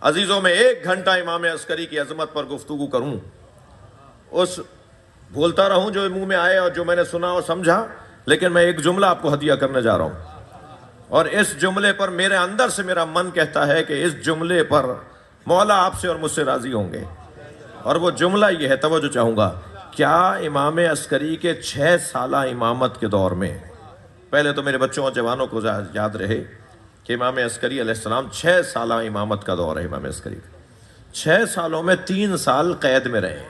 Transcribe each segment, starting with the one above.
عزیزوں میں 1 گھنٹہ امام عسکری کی عظمت پر گفتگو کروں، اس بولتا رہوں جو منہ میں آئے اور جو میں نے سنا اور سمجھا، لیکن میں ایک جملہ آپ کو ہدیہ کرنے جا رہا ہوں، اور اس جملے پر میرے اندر سے میرا من کہتا ہے کہ اس جملے پر مولا آپ سے اور مجھ سے راضی ہوں گے، اور وہ جملہ یہ ہے، توجہ چاہوں گا۔ کیا امام عسکری کے 6 سالہ امامت کے دور میں، پہلے تو میرے بچوں اور جوانوں کو یاد رہے کہ امام عسکری علیہ السلام 6 سالہ امامت کا دور ہے امام عسکری کا، 6 سالوں میں 3 سال قید میں رہے،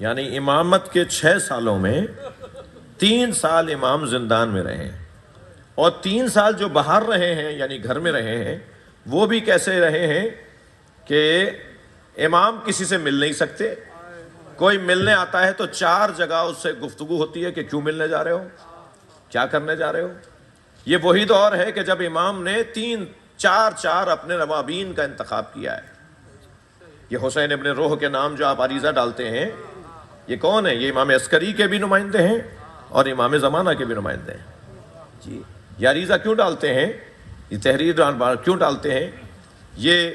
یعنی امامت کے 6 سالوں میں 3 سال امام زندان میں رہے، اور 3 سال جو باہر رہے ہیں یعنی گھر میں رہے ہیں، وہ بھی کیسے رہے ہیں کہ امام کسی سے مل نہیں سکتے، کوئی ملنے آتا ہے تو 4 جگہ اس سے گفتگو ہوتی ہے کہ کیوں ملنے جا رہے ہو، کیا کرنے جا رہے ہو۔ یہ وہی دور ہے کہ جب امام نے 4 اپنے نوابین کا انتخاب کیا ہے۔ یہ حسین ابن روح کے نام جو آپ عریضہ ڈالتے ہیں، یہ کون ہے؟ یہ امام عسکری کے بھی نمائندے ہیں اور امام زمانہ کے بھی نمائندے ہیں جی۔ یہ عریضہ کیوں ڈالتے ہیں، یہ تحریر کیوں ڈالتے ہیں؟ یہ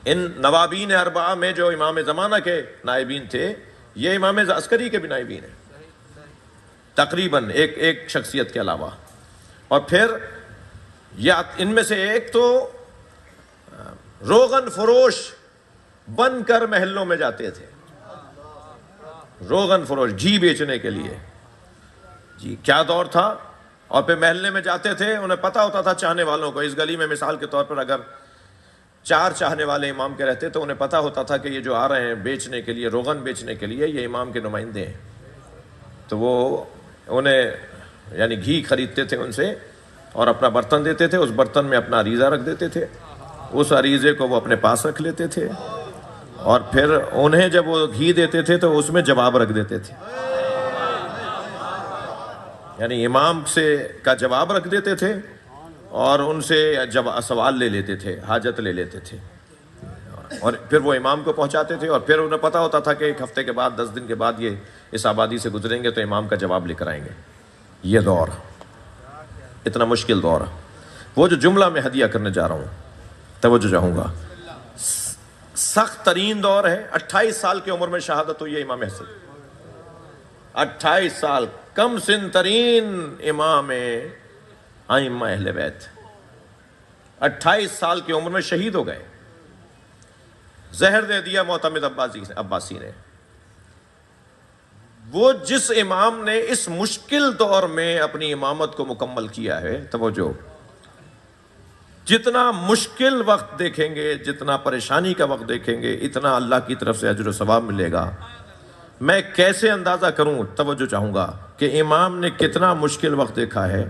ان نوابین 4 میں جو امام زمانہ کے نائبین تھے، یہ امام عسکری کے بھی نائبین ہیں تقریباً ایک شخصیت کے علاوہ۔ اور پھر ان میں سے ایک تو روغن فروش بن کر محلوں میں جاتے تھے، روغن فروش، گھی بیچنے کے لیے جی، کیا دور تھا۔ اور پھر محلے میں جاتے تھے، انہیں پتا ہوتا تھا چاہنے والوں کو، اس گلی میں مثال کے طور پر اگر 4 چاہنے والے امام کے رہتے تو انہیں پتا ہوتا تھا کہ یہ جو آ رہے ہیں بیچنے کے لیے، روغن بیچنے کے لیے، یہ امام کے نمائندے ہیں، تو وہ انہیں یعنی گھی خریدتے تھے ان سے اور اپنا برتن دیتے تھے، اس برتن میں اپنا عریضہ رکھ دیتے تھے، اس عریضے کو وہ اپنے پاس رکھ لیتے تھے، اور پھر انہیں جب وہ گھی دیتے تھے تو اس میں جواب رکھ دیتے تھے، یعنی امام سے کا جواب رکھ دیتے تھے اور ان سے جب سوال لے لیتے تھے، حاجت لے لیتے تھے، اور پھر وہ امام کو پہنچاتے تھے، اور پھر انہیں پتا ہوتا تھا کہ 1 ہفتے کے بعد 10 دن کے بعد یہ اس آبادی سے گزریں گے تو امام کا جواب لے کر آئیں گے۔ یہ دور اتنا مشکل دور، وہ جو جملہ میں ہدیہ کرنے جا رہا ہوں، توجہ چاہوں گا، سخت ترین دور ہے۔ 28 سال کی عمر میں شہادت ہوئی ہے امام حسن، 28 سال، کم سن ترین امام ائمہ اہل بیت، 28 سال کی عمر میں شہید ہو گئے، زہر دے دیا معتمد عباسی نے۔ وہ جس امام نے اس مشکل دور میں اپنی امامت کو مکمل کیا ہے، توجہ، جتنا مشکل وقت دیکھیں گے، جتنا پریشانی کا وقت دیکھیں گے، اتنا اللہ کی طرف سے اجر و ثواب ملے گا۔ میں کیسے اندازہ کروں، توجہ چاہوں گا، کہ امام نے کتنا مشکل وقت دیکھا ہے،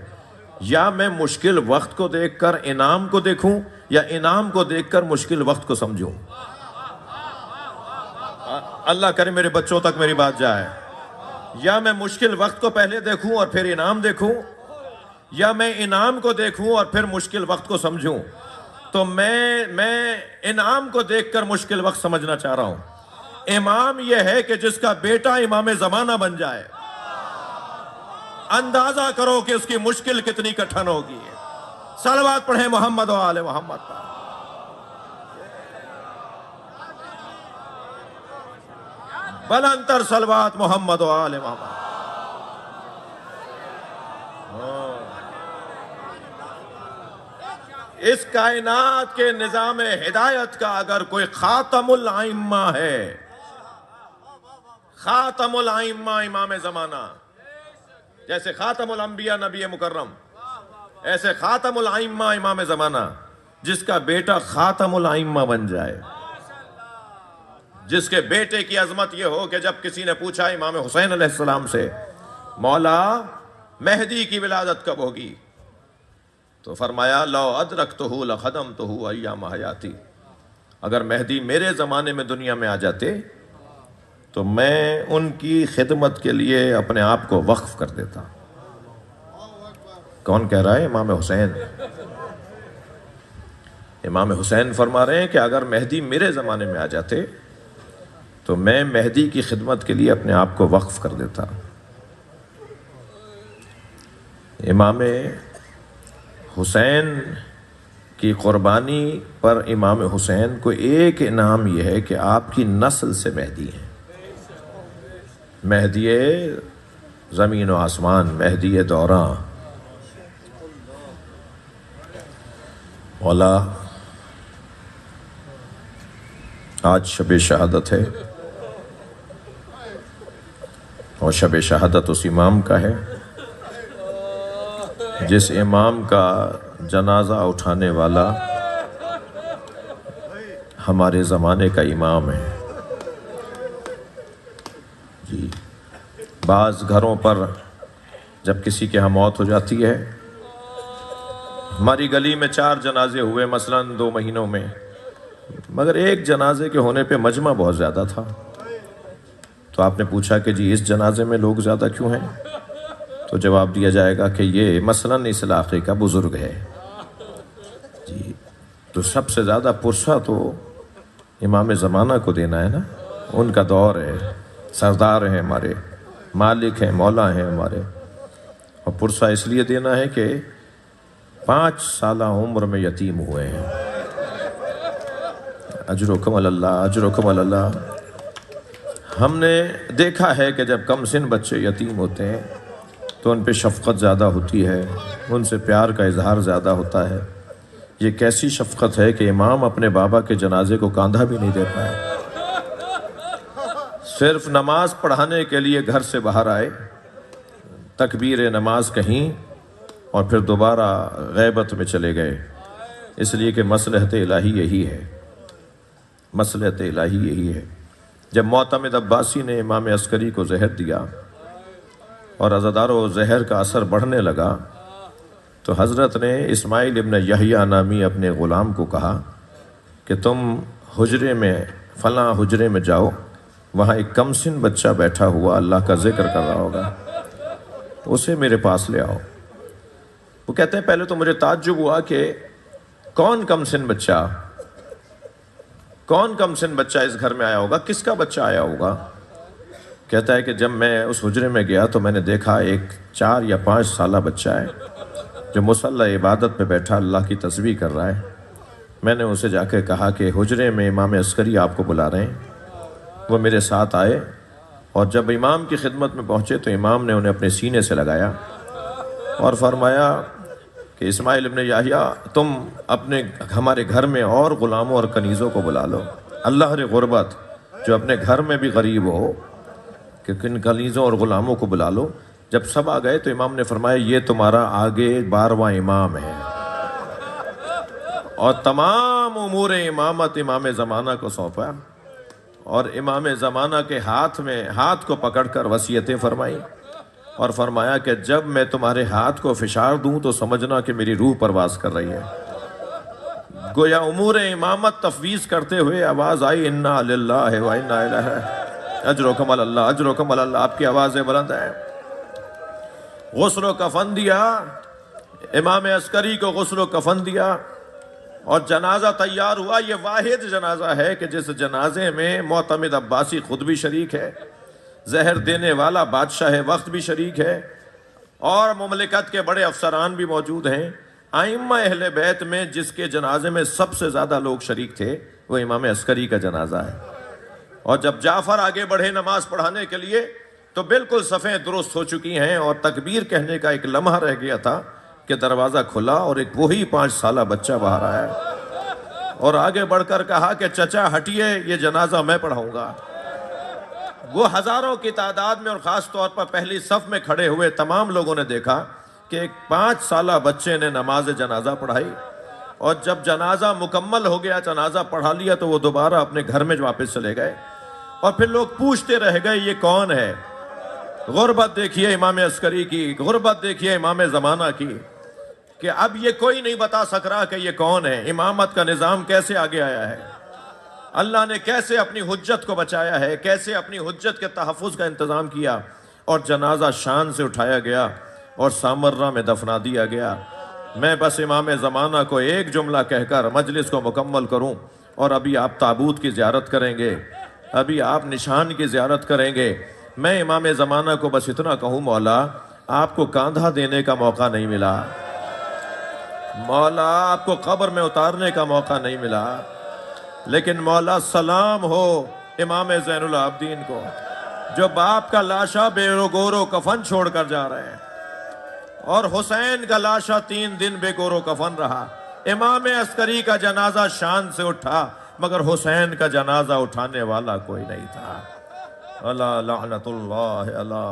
یا میں مشکل وقت کو دیکھ کر انعام کو دیکھوں، یا انعام کو دیکھ کر مشکل وقت کو سمجھوں۔ اللہ کرے میرے بچوں تک میری بات جائے۔ یا میں مشکل وقت کو پہلے دیکھوں اور پھر انعام دیکھوں، یا میں انعام کو دیکھوں اور پھر مشکل وقت کو سمجھوں۔ تو میں انعام کو دیکھ کر مشکل وقت سمجھنا چاہ رہا ہوں۔ امام یہ ہے کہ جس کا بیٹا امام زمانہ بن جائے، اندازہ کرو کہ اس کی مشکل کتنی کٹھن ہوگی۔ صلوات پڑھیں محمد و آل محمد پر۔ بلند تر صلوات محمد و آل محمد۔ اس کائنات کے نظام ہدایت کا اگر کوئی خاتم الائمہ ہے، خاتم الائمہ امام زمانہ، جیسے خاتم الانبیاء نبی مکرم، ایسے خاتم الائمہ امام زمانہ، جس کا بیٹا خاتم الائمہ بن جائے، جس کے بیٹے کی عظمت یہ ہو کہ جب کسی نے پوچھا امام حسین علیہ السلام سے، مولا مہدی کی ولادت کب ہوگی، تو فرمایا لو ادرکتہ لخدمتہ ایام حیاتی، اگر مہدی میرے زمانے میں دنیا میں آ جاتے تو میں ان کی خدمت کے لیے اپنے آپ کو وقف کر دیتا۔ کون کہہ رہا ہے؟ امام حسین۔ امام حسین فرما رہے ہیں کہ اگر مہدی میرے زمانے میں آ جاتے تو میں مہدی کی خدمت کے لیے اپنے آپ کو وقف کر دیتا۔ امام حسین کی قربانی پر امام حسین کو ایک انعام یہ ہے کہ آپ کی نسل سے مہدی ہیں، مہدی زمین و آسمان، مہدی دوراں۔ مولا آج شب شہادت ہے، اور شب شہادت اس امام کا ہے جس امام کا جنازہ اٹھانے والا ہمارے زمانے کا امام ہے۔ جی، بعض گھروں پر جب کسی کے ہاں موت ہو جاتی ہے، ہماری گلی میں 4 جنازے ہوئے مثلاً 2 مہینوں میں، مگر ایک جنازے کے ہونے پہ مجمع بہت زیادہ تھا، تو آپ نے پوچھا کہ جی اس جنازے میں لوگ زیادہ کیوں ہیں؟ تو جواب دیا جائے گا کہ یہ مثلاً اس علاقے کا بزرگ ہے۔ جی، تو سب سے زیادہ پرسہ تو امام زمانہ کو دینا ہے نا، ان کا دور ہے، سردار ہیں ہمارے، مالک ہیں، مولا ہیں ہمارے، اور پرسہ اس لیے دینا ہے کہ 5 سالہ عمر میں یتیم ہوئے ہیں۔ اجرکم اللہ، اجرکم اللہ۔ ہم نے دیکھا ہے کہ جب کم سن بچے یتیم ہوتے ہیں تو ان پہ شفقت زیادہ ہوتی ہے، ان سے پیار کا اظہار زیادہ ہوتا ہے۔ یہ کیسی شفقت ہے کہ امام اپنے بابا کے جنازے کو کاندھا بھی نہیں دے پائے، صرف نماز پڑھانے کے لیے گھر سے باہر آئے، تکبیر نماز کہیں اور پھر دوبارہ غیبت میں چلے گئے، اس لیے کہ مصلحت الہی یہی ہے، مصلحت الہی یہی ہے۔ جب معتمد عباسی نے امام عسکری کو زہر دیا اور عزادارو زہر کا اثر بڑھنے لگا، تو حضرت نے اسماعیل ابن یحییٰ نامی اپنے غلام کو کہا کہ تم حجرے میں، فلاں حجرے میں جاؤ، وہاں ایک کم سن بچہ بیٹھا ہوا اللہ کا ذکر کر رہا ہوگا، اسے میرے پاس لے آؤ۔ وہ کہتے ہیں پہلے تو مجھے تعجب ہوا کہ کون کم سن بچہ، کون کم سن بچہ اس گھر میں آیا ہوگا، کس کا بچہ آیا ہوگا؟ کہتا ہے کہ جب میں اس حجرے میں گیا تو میں نے دیکھا ایک 4 یا 5 سالہ بچہ ہے جو مصلی عبادت پہ بیٹھا اللہ کی تسبیح کر رہا ہے۔ میں نے اسے جا کے کہا کہ حجرے میں امام عسکری آپ کو بلا رہے ہیں۔ وہ میرے ساتھ آئے اور جب امام کی خدمت میں پہنچے تو امام نے انہیں اپنے سینے سے لگایا اور فرمایا کہ اسماعیل ابن یحییٰ تم اپنے ہمارے گھر میں اور غلاموں اور کنیزوں کو بلا لو، اللہ رے غربت جو اپنے گھر میں بھی غریب ہو کہ کن کنیزوں اور غلاموں کو بلا لو۔ جب سب آ گئے تو امام نے فرمایا یہ تمہارا آگے 12واں امام ہے، اور تمام امور امامت امام زمانہ کو سونپا، اور امام زمانہ کے ہاتھ کو پکڑ کر وصیتیں فرمائی اور فرمایا کہ جب میں تمہارے ہاتھ کو فشار دوں تو سمجھنا کہ میری روح پرواز کر رہی ہے۔ گویا امور امامت تفویض کرتے ہوئے آواز آئی انا للہ و انا الیہ، اجرکم اللہ، اجرکم اللہ، آپ کی آوازیں بلند ہیں۔ غسل و کفن دیا، امام عسکری کو غسل و کفن دیا اور جنازہ تیار ہوا۔ یہ واحد جنازہ ہے کہ جس جنازے میں معتمد عباسی خود بھی شریک ہے، زہر دینے والا بادشاہ وقت بھی شریک ہے، اور مملکت کے بڑے افسران بھی موجود ہیں۔ ائمہ اہل بیت میں جس کے جنازے میں سب سے زیادہ لوگ شریک تھے وہ امام عسکری کا جنازہ ہے، اور جب جعفر آگے بڑھے نماز پڑھانے کے لیے تو بالکل صفیں درست ہو چکی ہیں، اور تکبیر کہنے کا ایک لمحہ رہ گیا تھا کہ دروازہ کھلا اور ایک وہی 5 سالہ بچہ باہر آیا اور آگے بڑھ کر کہا کہ چچا ہٹیے، یہ جنازہ میں پڑھاؤں گا۔ وہ ہزاروں کی تعداد میں اور خاص طور پر پہلی صف میں کھڑے ہوئے تمام لوگوں نے دیکھا کہ ایک 5 سالہ بچے نے نماز جنازہ پڑھائی، اور جب جنازہ مکمل ہو گیا، جنازہ پڑھا لیا، تو وہ دوبارہ اپنے گھر میں واپس چلے گئے، اور پھر لوگ پوچھتے رہ گئے یہ کون ہے؟ غربت دیکھیے امام عسکری کی، غربت دیکھیے امام زمانہ کی، کہ اب یہ کوئی نہیں بتا سک رہا کہ یہ کون ہے، امامت کا نظام کیسے آگے آیا ہے، اللہ نے کیسے اپنی حجت کو بچایا ہے، کیسے اپنی حجت کے تحفظ کا انتظام کیا، اور جنازہ شان سے اٹھایا گیا اور سامرہ میں دفنا دیا گیا۔ میں بس امام زمانہ کو ایک جملہ کہہ کر مجلس کو مکمل کروں، اور ابھی آپ تابوت کی زیارت کریں گے، ابھی آپ نشان کی زیارت کریں گے۔ میں امام زمانہ کو بس اتنا کہوں، مولا آپ کو کاندھا دینے کا موقع نہیں ملا، مولا آپ کو قبر میں اتارنے کا موقع نہیں ملا، لیکن مولا سلام ہو امام زین العابدین کو، جو باپ کا لاشا بے گورو کفن چھوڑ کر جا رہے ہیں، اور حسین کا لاشا 3 دن بے گورو کفن رہا۔ امام عسکری کا جنازہ شان سے اٹھا، مگر حسین کا جنازہ اٹھانے والا کوئی نہیں تھا۔ اللہ لعنت اللہ اللہ